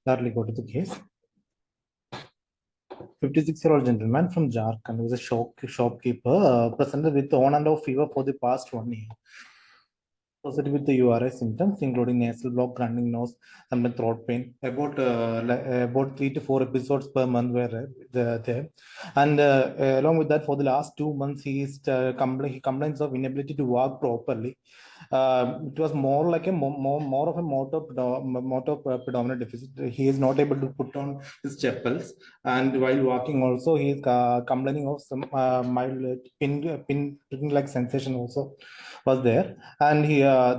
Directly go to the case. 56-year-old gentleman from Jharkhand who was a shopkeeper presented with on and off fever for the past 1 year. Positive with the URI symptoms, including nasal block, running nose, and throat pain. About 3 to 4 episodes per month were there. And along with that, for the last 2 months, he complains of inability to walk properly. It was more like a more of a motor predominant deficit. He is not able to put on his chappals, and while walking also he is complaining of some mild pin like sensation also was there. And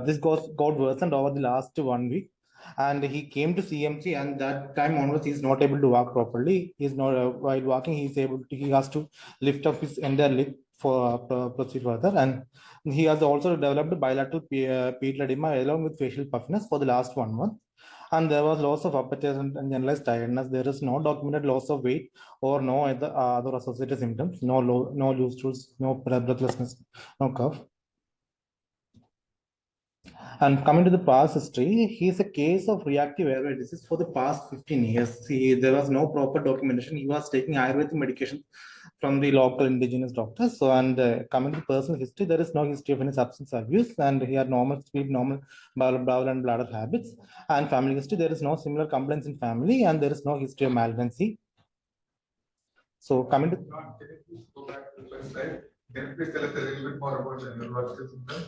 this got worsened over the last 1 week, and he came to CMC, and that time onwards he's not able to walk properly. He's not while walking he has to lift up his entire leg for proceed further. And he has also developed bilateral pedal edema along with facial puffiness for the last 1 month. And there was loss of appetite and generalized tiredness. There is no documented loss of weight or no other associated symptoms. No loose stools, no breathlessness, no cough. And coming to the past history, he is a case of reactive airway disease for the past 15 years. There was no proper documentation. He was taking Ayurvedic medication from the local indigenous doctors. So, and coming to personal history, there is no history of any substance abuse, and he had normal speed, normal bowel and bladder habits. And family history, there is no similar complaints in family, and there is no history of malignancy. So, coming to. Can you go back to the slide? Can you please tell us a little bit more about the neurological symptoms?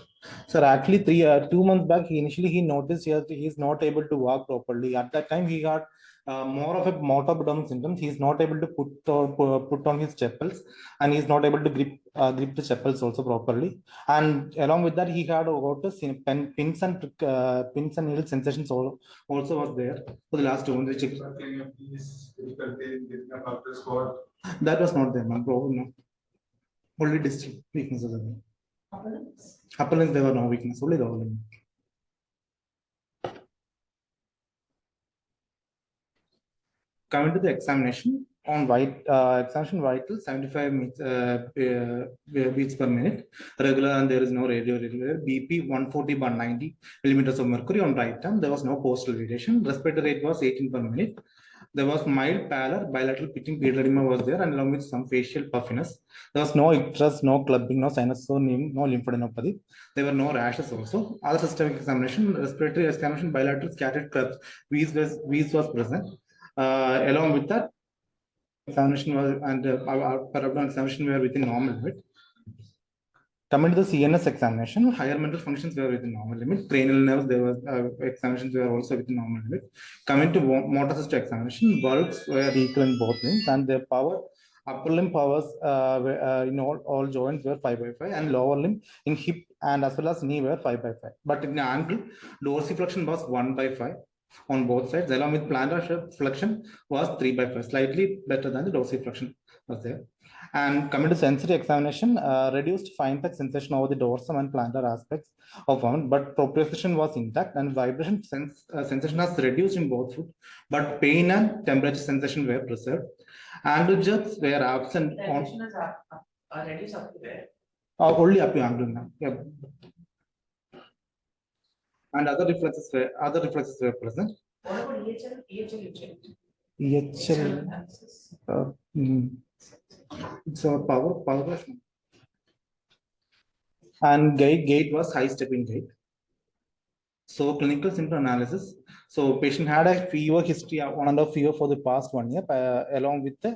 Sir, actually, 2 months back, he noticed he is not able to walk properly. At that time, he got more of a motor abdominal symptoms. He is not able to put on his chappals, and he is not able to grip the chappals also properly. And along with that, he had got the pins and needle sensations also was there for the last 2 months. That was not there, man. No. Only distinct weaknesses. Upper limbs, there were no weakness, only the lower limb. Coming to the examination on examination vital 75 beats per minute, regular, and there is no radio regular. BP 140/90 millimeters of mercury on right arm. There was no postal variation. Respiratory rate was 18 per minute. There was mild pallor, bilateral pitching pedal edema was there, and along with some facial puffiness. There was no icterus, no clubbing, no sinus, no lymphadenopathy. There were no rashes also. Other systemic examination, respiratory examination, bilateral scattered clubs, wheeze was present. Along with that, examination was and our abdominal examination were within normal limit. Coming to the CNS examination, higher mental functions were within normal limit. Cranial nerves, there was examinations were also within normal limit. Coming to motor system examination, bulks were equal in both limbs, and their upper limb powers in all joints were 5/5, and lower limb in hip and as well as knee were 5/5. But in the ankle, dorsiflexion was 1/5 on both sides, along with plantar flexion was 3/5, slightly better than the dorsiflexion was there. And coming to sensory examination, reduced fine touch sensation over the dorsum and plantar aspects of wound, but proprioception was intact, and vibration sensation has reduced in both foot, but pain and temperature sensation were preserved. Angle jerks were absent. Reduction is reduced up to where? Only up to angle now. Yeah. And other reflexes were present. What about EHL? EHL. It's a power version. And gait was high stepping gait. So clinical symptom analysis. So patient had a fever history, on and off fever for the past 1 year, along with the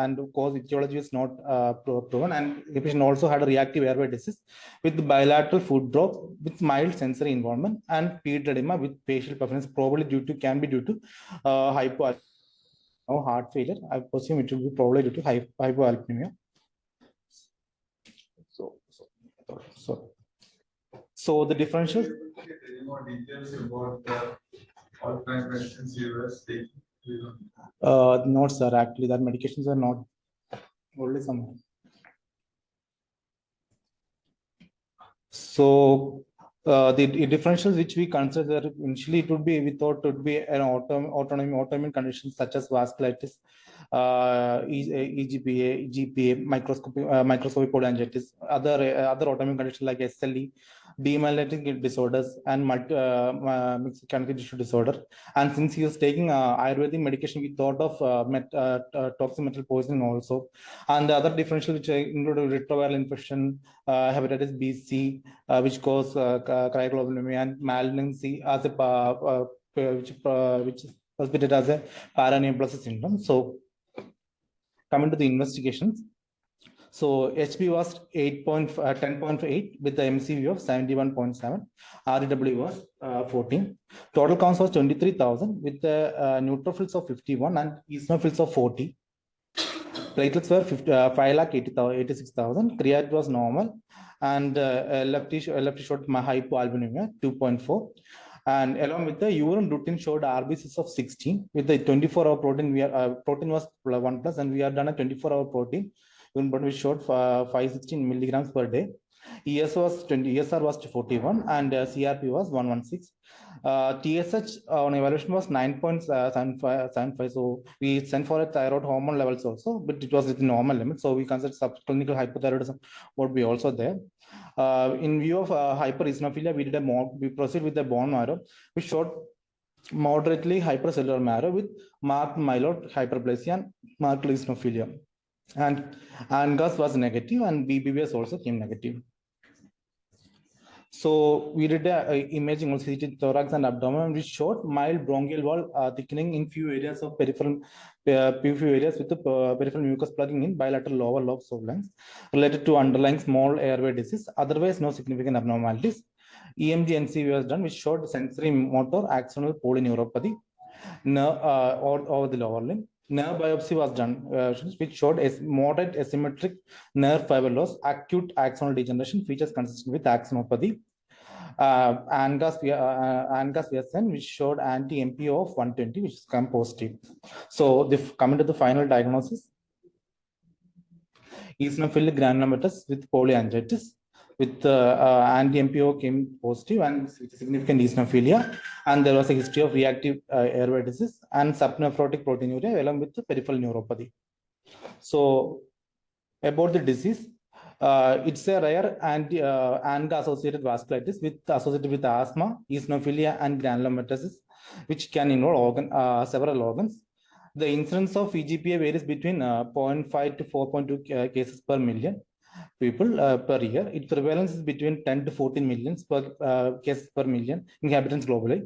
and cause etiology is not proven. And the patient also had a reactive airway disease with bilateral foot drop with mild sensory involvement and pedal edema with facial puffiness, probably can be due to heart failure. I presume it will be probably due to hypoalbuminemia. So the differential. Any more details about all kind of medicines you were taking? No, sir. Actually, that medications are not only some. So the differentials which we consider initially, we thought it would be an autoimmune conditions such as vasculitis, EGPA, GPA, microscopic polyangiitis, other autoimmune conditions like SLE, demyelinating disorders, and mixed connective tissue disorder. And since he was taking Ayurvedic medication, we thought of toxic metal poisoning also. And the other differential, which include retroviral infection, hepatitis B, C, which cause cryoglobulinemia, and malignancy as which is suspected as a paraneoplastic syndrome. So, coming to the investigations. So HB was 10.8 with the MCV of 71.7. RW was 14. Total counts was 23,000 with the neutrophils of 51 and eosinophils of 40. Platelets were 5,86,000. Creatinine was normal, and left showed hypoalbuminemia 2.4. And along with the urine routine showed RBCs of 16. With the 24-hour protein, protein was 1 plus, and we have done a 24-hour protein. But we showed 516 milligrams per day. ESR was 41, and CRP was 116. TSH on evaluation was 9.75. So we sent for a thyroid hormone levels also, but it was within normal limits. So we consider subclinical hypothyroidism would be also there. In view of hypereosinophilia, we proceed with the bone marrow. We showed moderately hypercellular marrow with marked myeloid hyperplasia and marked eosinophilia. And ANGAS was negative, and BBBS also came negative. So we did imaging of CT thorax and abdomen, which showed mild bronchial wall thickening in few areas of peripheral, few areas with the peripheral mucus plugging in bilateral lower lobes of lungs related to underlying small airway disease. Otherwise, no significant abnormalities. EMG NCV was done, which showed sensory motor axonal polyneuropathy over the lower limb. Nerve biopsy was done, which showed a moderate asymmetric nerve fiber loss, acute axonal degeneration, features consistent with axonopathy. ANGAS VSN, which showed anti-MPO of 120, which is come positive. So, coming to the final diagnosis, eosinophilic granulomatous with polyangiitis, with anti-MPO came positive and significant eosinophilia, and there was a history of reactive airway disease and subnephrotic proteinuria along with the peripheral neuropathy. So, about the disease, it's a rare ANGA-associated vasculitis associated with asthma, eosinophilia, and granulomatosis, which can involve several organs. The incidence of EGPA varies between 0.5 to 4.2 cases per million people per year. Its prevalence is between 10 to 14 millions per cases per million inhabitants globally.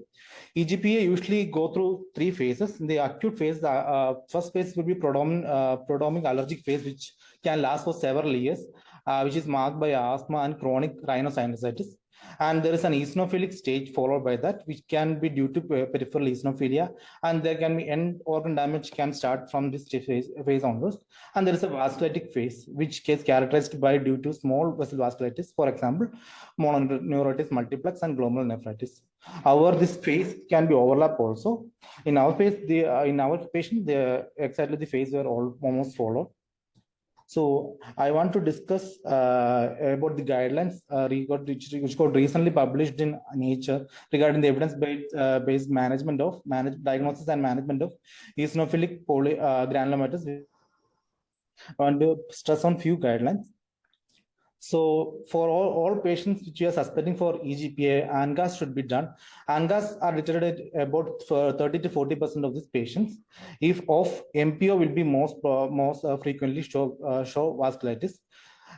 EGPA usually go through 3 phases. In the acute phase, the first phase will be predominant allergic phase, which can last for several years, which is marked by asthma and chronic rhinosinusitis. And there is an eosinophilic stage followed by that, which can be due to peripheral eosinophilia, and there can be end organ damage can start from this phase onwards. And there is a vasculitic phase, which is characterized by due to small vessel vasculitis, for example, mononeuritis multiplex and glomerular nephritis. However, this phase can be overlapped also. In our phase, in our patient, exactly the phase were almost followed. So I want to discuss about the guidelines which got recently published in Nature regarding the evidence-based diagnosis and management of eosinophilic granulomatous. I want to stress on few guidelines. So for all patients which are suspecting for EGPA, ANGAS should be done. ANGAS are detected about 30 to 40% of these patients. If of MPO will be most frequently show vasculitis.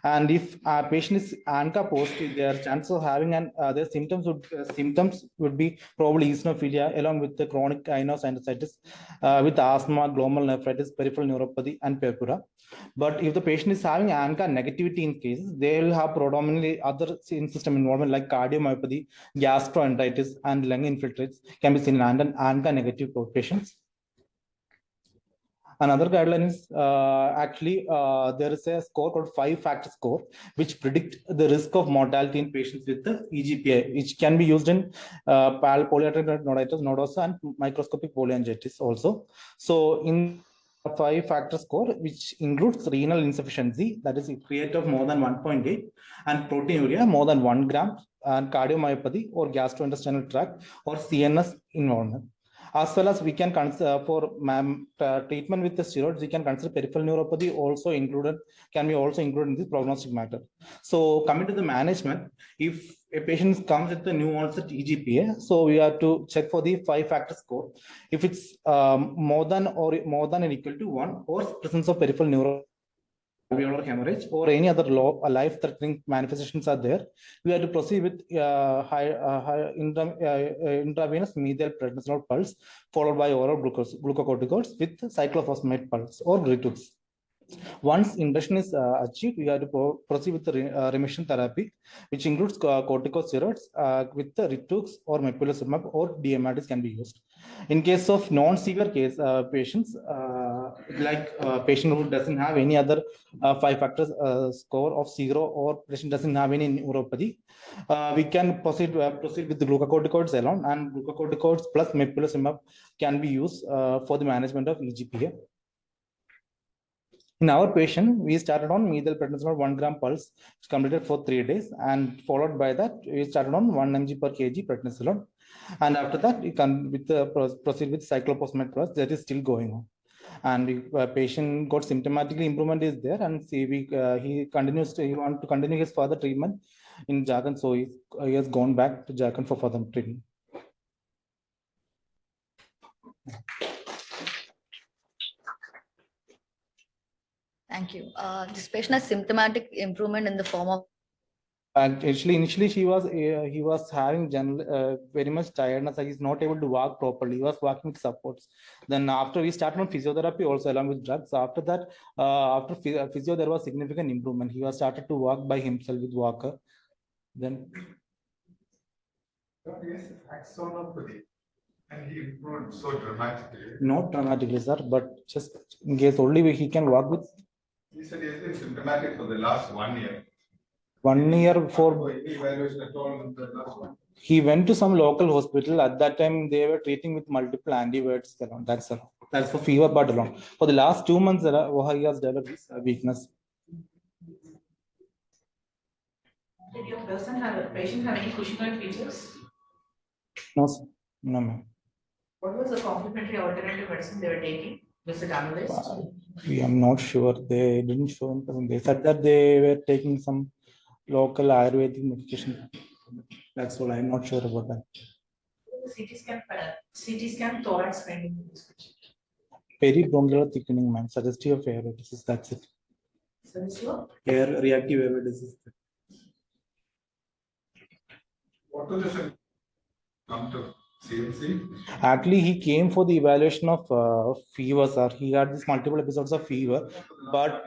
And if a patient is ANCA positive, their chance of having their symptoms would be probably eosinophilia along with the chronic rhinosinusitis with asthma, glomerular nephritis, peripheral neuropathy, and purpura. But if the patient is having ANCA negativity in cases, they will have predominantly other system involvement like cardiomyopathy, gastroenteritis, and lung infiltrates can be seen in ANCA negative patients. Another guideline is there is a score called 5-factor score, which predict the risk of mortality in patients with the EGPA, which can be used in polyarteritic noditis, nodosa, and microscopic polyangiitis also. So in 5-factor score, which includes renal insufficiency, that is create of more than 1.8, and proteinuria more than 1 gram, and cardiomyopathy or gastrointestinal tract or CNS involvement. As well as we can consider for treatment with the steroids, we can consider peripheral neuropathy also included, can be also included in this prognostic matter. So coming to the management, if a patient comes with the new onset EGPA, so we have to check for the 5-factor score. If it's more than or equal to 1, or presence of peripheral alveolar hemorrhage or any other life-threatening manifestations are there, we have to proceed with intravenous medial prednisolone pulse followed by oral glucocorticoids with cyclophosphamide pulse or Gritux. Once induction is achieved, we have to proceed with the remission therapy, which includes corticosteroids with the Ritux or Mepolizumab or DMRTs can be used. In case of non-severe case patients, like patient who doesn't have any other 5-factor score of 0, or patient doesn't have any neuropathy, we can proceed with the glucocorticoids alone, and glucocorticoids plus Mepolizumab can be used for the management of EGPA. In our patient, we started on medial prednisolone 1 gram pulse, which completed for 3 days, and followed by that, we started on 1 mg per kg prednisolone. And after that, we can proceed with cyclophosphamide plus, that is still going on. And patient got symptomatically improvement is there, and he want to continue his further treatment in Jharkhand, so he has gone back to Jharkhand for further treatment. Thank you. This patient has symptomatic improvement in the form of. Actually, initially he was having very much tiredness. He's not able to walk properly. He was walking with supports. Then after we started on physiotherapy also along with drugs. After that, after physio, there was significant improvement. He was started to walk by himself with walker. Then. Yes, axonopathy. And he improved so dramatically. Not dramatically, sir, but just in case only he can walk with. He said he has been symptomatic for the last 1 year. 1 year for. Any evaluation at all in the last one? He went to some local hospital. At that time, they were treating with multiple antiviruses alone. That's for fever, but alone. For the last 2 months, he has developed this weakness. Did your patient have any cushingoid features? No, sir. No, ma'am. What was the complementary alternative medicine they were taking? Was it amylase? I'm not sure. They didn't show him. They said that they were taking some local Ayurvedic medication. That's all. I'm not sure about that. CT scan thorax finding. Peribronchial thickening, man. Suggestive of air disease. That's it. Air reactive air disease. What was the come to CMC? Actually, he came for the evaluation of fever, sir. He had these multiple episodes of fever, but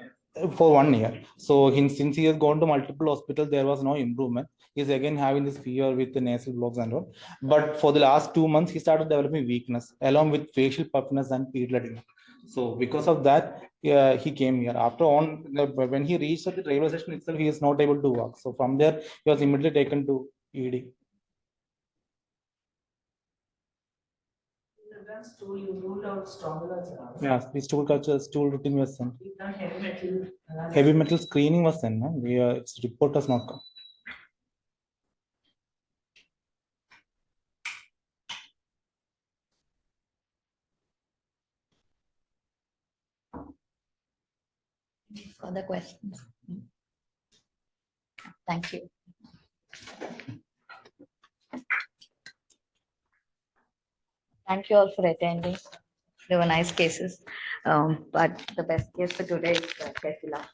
for 1 year. So since he has gone to multiple hospitals, there was no improvement. He's again having this fever with the nasal blocks and all. But for the last 2 months, he started developing weakness along with facial puffiness and period. So because of that, he came here. After when he reached at the railway station itself, he is not able to walk. So from there, he was immediately taken to ED. Stool, you ruled out stronger. Yeah, the stool culture, stool routine was sent. Heavy metal. Heavy metal screening was sent. No? Its report has not come. Further questions? Thank you. Thank you all for attending. They were nice cases, but the best case for today is Kesila.